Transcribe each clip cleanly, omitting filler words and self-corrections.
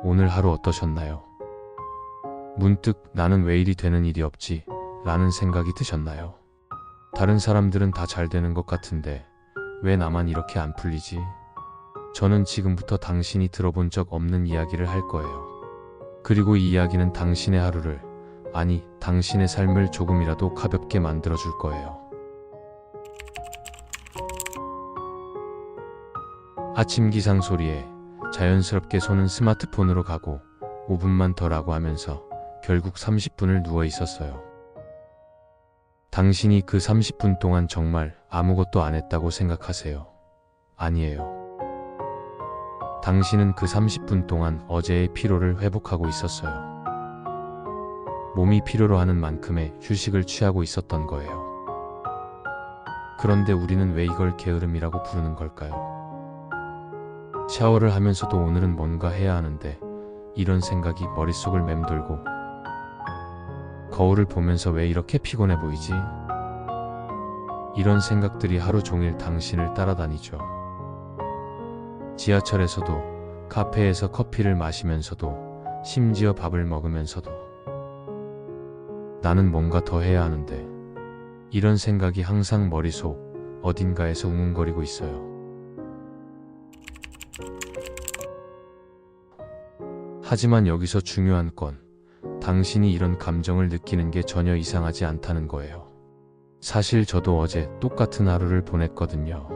오늘 하루 어떠셨나요? 문득 나는 왜 이리 되는 일이 없지? 라는 생각이 드셨나요? 다른 사람들은 다 잘 되는 것 같은데 왜 나만 이렇게 안 풀리지? 저는 지금부터 당신이 들어본 적 없는 이야기를 할 거예요. 그리고 이 이야기는 당신의 하루를, 아니, 당신의 삶을 조금이라도 가볍게 만들어 줄 거예요. 아침 기상 소리에 자연스럽게 손은 스마트폰으로 가고 5분만 더라고 하면서 결국 30분을 누워 있었어요. 당신이 그 30분 동안 정말 아무것도 안 했다고 생각하세요? 아니에요. 당신은 그 30분 동안 어제의 피로를 회복하고 있었어요. 몸이 필요로 하는 만큼의 휴식을 취하고 있었던 거예요. 그런데 우리는 왜 이걸 게으름이라고 부르는 걸까요? 샤워를 하면서도 오늘은 뭔가 해야 하는데 이런 생각이 머릿속을 맴돌고, 거울을 보면서 왜 이렇게 피곤해 보이지? 이런 생각들이 하루 종일 당신을 따라다니죠. 지하철에서도, 카페에서 커피를 마시면서도, 심지어 밥을 먹으면서도 나는 뭔가 더 해야 하는데, 이런 생각이 항상 머릿속 어딘가에서 웅웅거리고 있어요. 하지만 여기서 중요한 건 당신이 이런 감정을 느끼는 게 전혀 이상하지 않다는 거예요. 사실 저도 어제 똑같은 하루를 보냈거든요.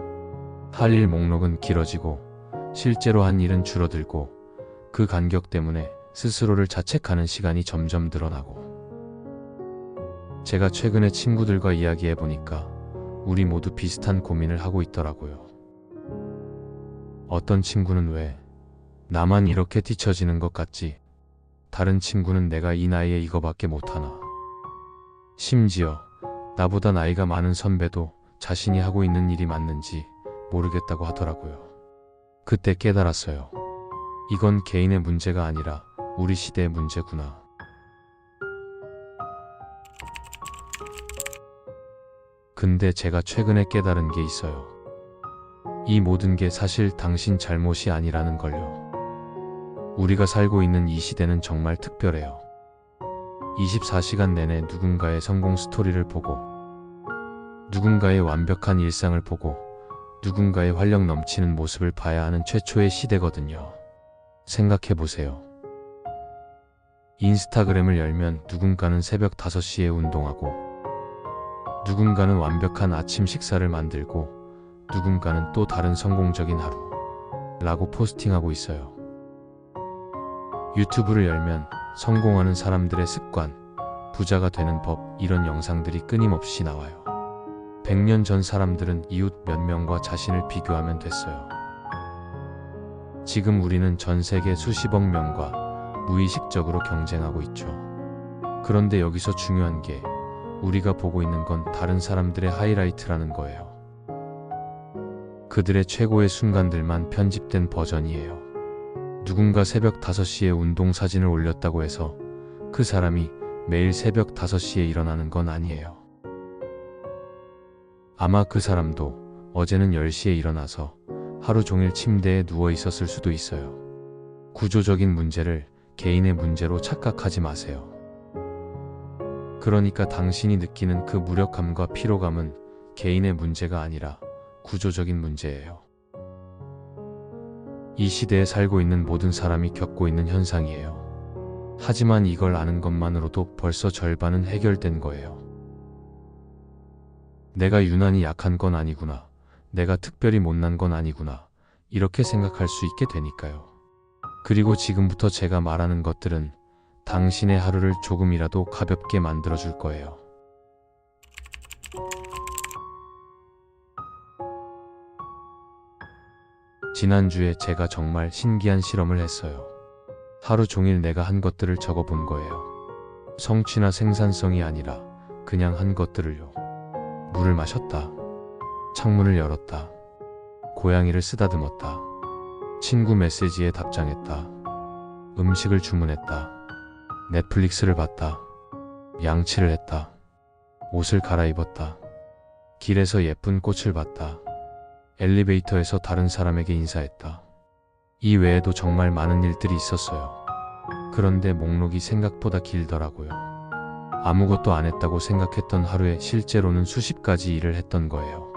할 일 목록은 길어지고 실제로 한 일은 줄어들고, 그 간격 때문에 스스로를 자책하는 시간이 점점 늘어나고, 제가 최근에 친구들과 이야기해보니까 우리 모두 비슷한 고민을 하고 있더라고요. 어떤 친구는 왜 나만 이렇게 뒤처지는 것 같지? 다른 친구는 내가 이 나이에 이거밖에 못하나? 심지어 나보다 나이가 많은 선배도 자신이 하고 있는 일이 맞는지 모르겠다고 하더라고요. 그때 깨달았어요. 이건 개인의 문제가 아니라 우리 시대의 문제구나. 근데 제가 최근에 깨달은 게 있어요. 이 모든 게 사실 당신 잘못이 아니라는 걸요. 우리가 살고 있는 이 시대는 정말 특별해요. 24시간 내내 누군가의 성공 스토리를 보고, 누군가의 완벽한 일상을 보고, 누군가의 활력 넘치는 모습을 봐야 하는 최초의 시대거든요. 생각해보세요. 인스타그램을 열면 누군가는 새벽 5시에 운동하고, 누군가는 완벽한 아침 식사를 만들고, 누군가는 또 다른 성공적인 하루 라고 포스팅하고 있어요. 유튜브를 열면 성공하는 사람들의 습관, 부자가 되는 법, 이런 영상들이 끊임없이 나와요. 100년 전 사람들은 이웃 몇 명과 자신을 비교하면 됐어요. 지금 우리는 전 세계 수십억 명과 무의식적으로 경쟁하고 있죠. 그런데 여기서 중요한 게, 우리가 보고 있는 건 다른 사람들의 하이라이트라는 거예요. 그들의 최고의 순간들만 편집된 버전이에요. 누군가 새벽 5시에 운동 사진을 올렸다고 해서 그 사람이 매일 새벽 5시에 일어나는 건 아니에요. 아마 그 사람도 어제는 10시에 일어나서 하루 종일 침대에 누워 있었을 수도 있어요. 구조적인 문제를 개인의 문제로 착각하지 마세요. 그러니까 당신이 느끼는 그 무력감과 피로감은 개인의 문제가 아니라 구조적인 문제예요. 이 시대에 살고 있는 모든 사람이 겪고 있는 현상이에요. 하지만 이걸 아는 것만으로도 벌써 절반은 해결된 거예요. 내가 유난히 약한 건 아니구나. 내가 특별히 못난 건 아니구나. 이렇게 생각할 수 있게 되니까요. 그리고 지금부터 제가 말하는 것들은 당신의 하루를 조금이라도 가볍게 만들어줄 거예요. 지난주에 제가 정말 신기한 실험을 했어요. 하루 종일 내가 한 것들을 적어본 거예요. 성취나 생산성이 아니라 그냥 한 것들을요. 물을 마셨다. 창문을 열었다. 고양이를 쓰다듬었다. 친구 메시지에 답장했다. 음식을 주문했다. 넷플릭스를 봤다. 양치를 했다. 옷을 갈아입었다. 길에서 예쁜 꽃을 봤다. 엘리베이터에서 다른 사람에게 인사했다. 이 외에도 정말 많은 일들이 있었어요. 그런데 목록이 생각보다 길더라고요. 아무것도 안 했다고 생각했던 하루에 실제로는 수십 가지 일을 했던 거예요.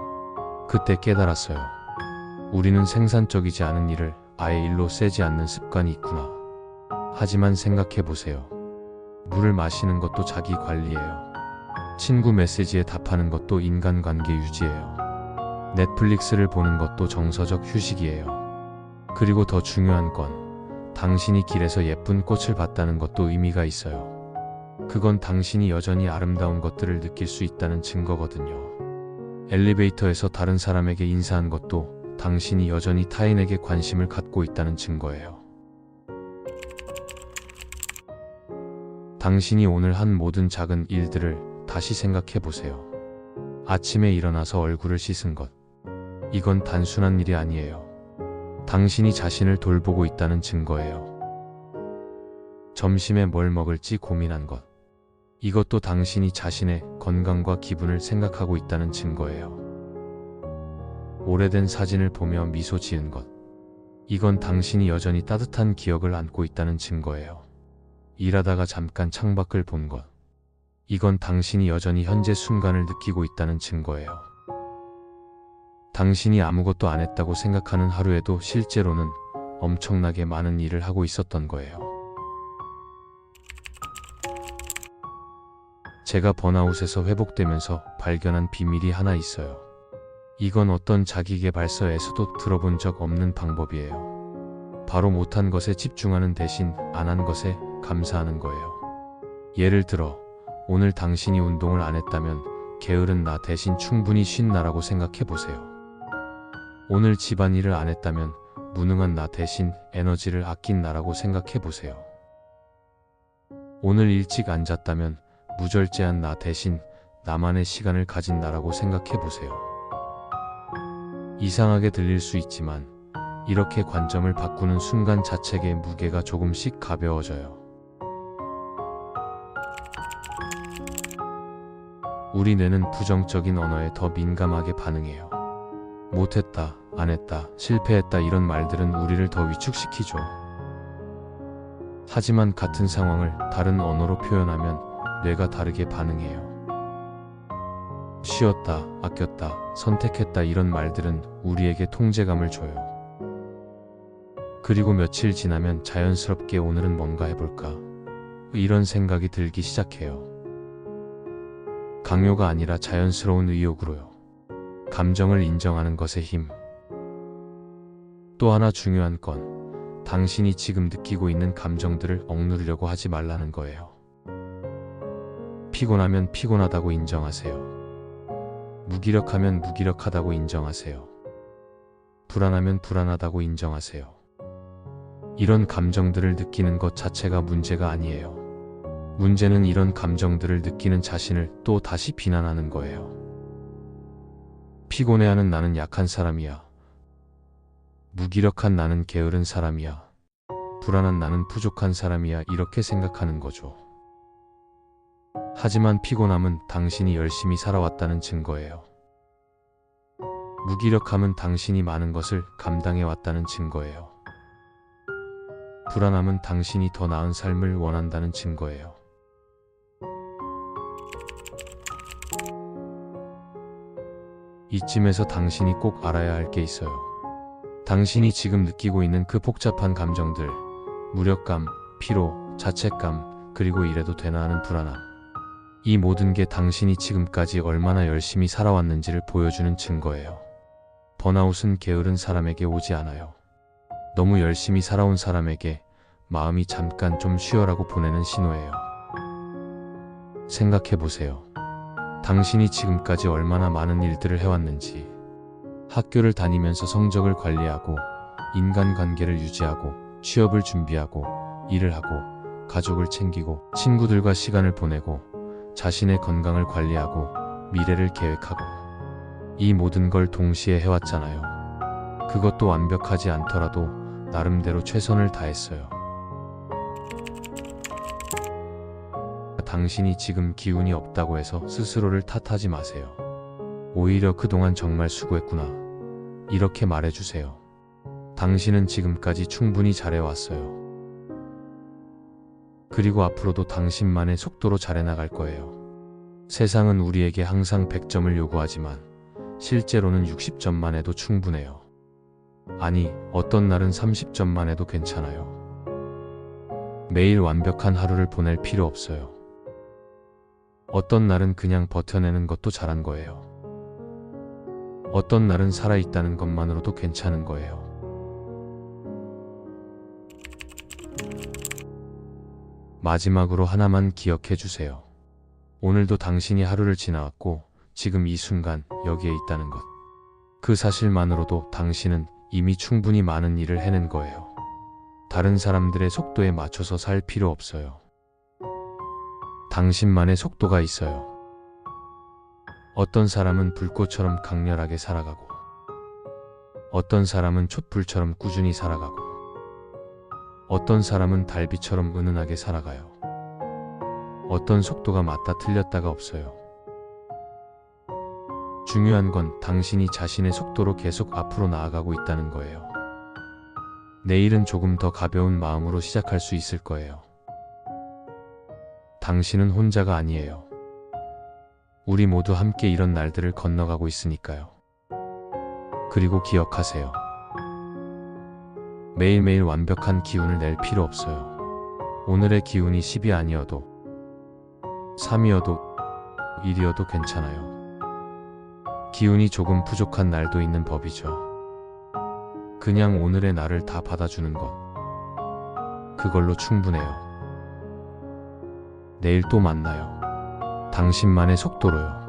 그때 깨달았어요. 우리는 생산적이지 않은 일을 아예 일로 쓰지 않는 습관이 있구나. 하지만 생각해 보세요. 물을 마시는 것도 자기 관리예요. 친구 메시지에 답하는 것도 인간관계 유지예요. 넷플릭스를 보는 것도 정서적 휴식이에요. 그리고 더 중요한 건 당신이 길에서 예쁜 꽃을 봤다는 것도 의미가 있어요. 그건 당신이 여전히 아름다운 것들을 느낄 수 있다는 증거거든요. 엘리베이터에서 다른 사람에게 인사한 것도 당신이 여전히 타인에게 관심을 갖고 있다는 증거예요. 당신이 오늘 한 모든 작은 일들을 다시 생각해 보세요. 아침에 일어나서 얼굴을 씻은 것. 이건 단순한 일이 아니에요. 당신이 자신을 돌보고 있다는 증거예요. 점심에 뭘 먹을지 고민한 것. 이것도 당신이 자신의 건강과 기분을 생각하고 있다는 증거예요. 오래된 사진을 보며 미소 지은 것. 이건 당신이 여전히 따뜻한 기억을 안고 있다는 증거예요. 일하다가 잠깐 창밖을 본 것. 이건 당신이 여전히 현재 순간을 느끼고 있다는 증거예요. 당신이 아무것도 안 했다고 생각하는 하루에도 실제로는 엄청나게 많은 일을 하고 있었던 거예요. 제가 번아웃에서 회복되면서 발견한 비밀이 하나 있어요. 이건 어떤 자기계발서에서도 들어본 적 없는 방법이에요. 바로 못한 것에 집중하는 대신 안 한 것에 감사하는 거예요. 예를 들어 오늘 당신이 운동을 안 했다면 게으른 나 대신 충분히 쉰 나라고 생각해 보세요. 오늘 집안일을 안 했다면 무능한 나 대신 에너지를 아낀 나라고 생각해 보세요. 오늘 일찍 안 잤다면 무절제한 나 대신 나만의 시간을 가진 나라고 생각해 보세요. 이상하게 들릴 수 있지만 이렇게 관점을 바꾸는 순간 자책의 무게가 조금씩 가벼워져요. 우리 뇌는 부정적인 언어에 더 민감하게 반응해요. 못했다, 안 했다, 실패했다 이런 말들은 우리를 더 위축시키죠. 하지만 같은 상황을 다른 언어로 표현하면 뇌가 다르게 반응해요. 쉬었다, 아꼈다, 선택했다 이런 말들은 우리에게 통제감을 줘요. 그리고 며칠 지나면 자연스럽게 오늘은 뭔가 해볼까? 이런 생각이 들기 시작해요. 강요가 아니라 자연스러운 의욕으로요. 감정을 인정하는 것의 힘. 또 하나 중요한 건 당신이 지금 느끼고 있는 감정들을 억누르려고 하지 말라는 거예요. 피곤하면 피곤하다고 인정하세요. 무기력하면 무기력하다고 인정하세요. 불안하면 불안하다고 인정하세요. 이런 감정들을 느끼는 것 자체가 문제가 아니에요. 문제는 이런 감정들을 느끼는 자신을 또 다시 비난하는 거예요. 피곤해하는 나는 약한 사람이야. 무기력한 나는 게으른 사람이야. 불안한 나는 부족한 사람이야. 이렇게 생각하는 거죠. 하지만 피곤함은 당신이 열심히 살아왔다는 증거예요. 무기력함은 당신이 많은 것을 감당해왔다는 증거예요. 불안함은 당신이 더 나은 삶을 원한다는 증거예요. 이쯤에서 당신이 꼭 알아야 할 게 있어요. 당신이 지금 느끼고 있는 그 복잡한 감정들, 무력감, 피로, 자책감, 그리고 이래도 되나 하는 불안함. 이 모든 게 당신이 지금까지 얼마나 열심히 살아왔는지를 보여주는 증거예요. 번아웃은 게으른 사람에게 오지 않아요. 너무 열심히 살아온 사람에게 마음이 잠깐 좀 쉬어라고 보내는 신호예요. 생각해 보세요. 당신이 지금까지 얼마나 많은 일들을 해왔는지. 학교를 다니면서 성적을 관리하고, 인간관계를 유지하고, 취업을 준비하고, 일을 하고, 가족을 챙기고, 친구들과 시간을 보내고, 자신의 건강을 관리하고, 미래를 계획하고. 이 모든 걸 동시에 해왔잖아요. 그것도 완벽하지 않더라도 나름대로 최선을 다했어요. 당신이 지금 기운이 없다고 해서 스스로를 탓하지 마세요. 오히려 그동안 정말 수고했구나. 이렇게 말해주세요. 당신은 지금까지 충분히 잘해왔어요. 그리고 앞으로도 당신만의 속도로 잘해나갈 거예요. 세상은 우리에게 항상 100점을 요구하지만 실제로는 60점만 해도 충분해요. 아니, 어떤 날은 30점만 해도 괜찮아요. 매일 완벽한 하루를 보낼 필요 없어요. 어떤 날은 그냥 버텨내는 것도 잘한 거예요. 어떤 날은 살아있다는 것만으로도 괜찮은 거예요. 마지막으로 하나만 기억해 주세요. 오늘도 당신이 하루를 지나왔고 지금 이 순간 여기에 있다는 것. 그 사실만으로도 당신은 이미 충분히 많은 일을 해낸 거예요. 다른 사람들의 속도에 맞춰서 살 필요 없어요. 당신만의 속도가 있어요. 어떤 사람은 불꽃처럼 강렬하게 살아가고, 어떤 사람은 촛불처럼 꾸준히 살아가고, 어떤 사람은 달빛처럼 은은하게 살아가요. 어떤 속도가 맞다 틀렸다가 없어요. 중요한 건 당신이 자신의 속도로 계속 앞으로 나아가고 있다는 거예요. 내일은 조금 더 가벼운 마음으로 시작할 수 있을 거예요. 당신은 혼자가 아니에요. 우리 모두 함께 이런 날들을 건너가고 있으니까요. 그리고 기억하세요. 매일매일 완벽한 기운을 낼 필요 없어요. 오늘의 기운이 10이 아니어도 3이어도 1이어도 괜찮아요. 기운이 조금 부족한 날도 있는 법이죠. 그냥 오늘의 나를 다 받아주는 것. 그걸로 충분해요. 내일 또 만나요. 당신만의 속도로요.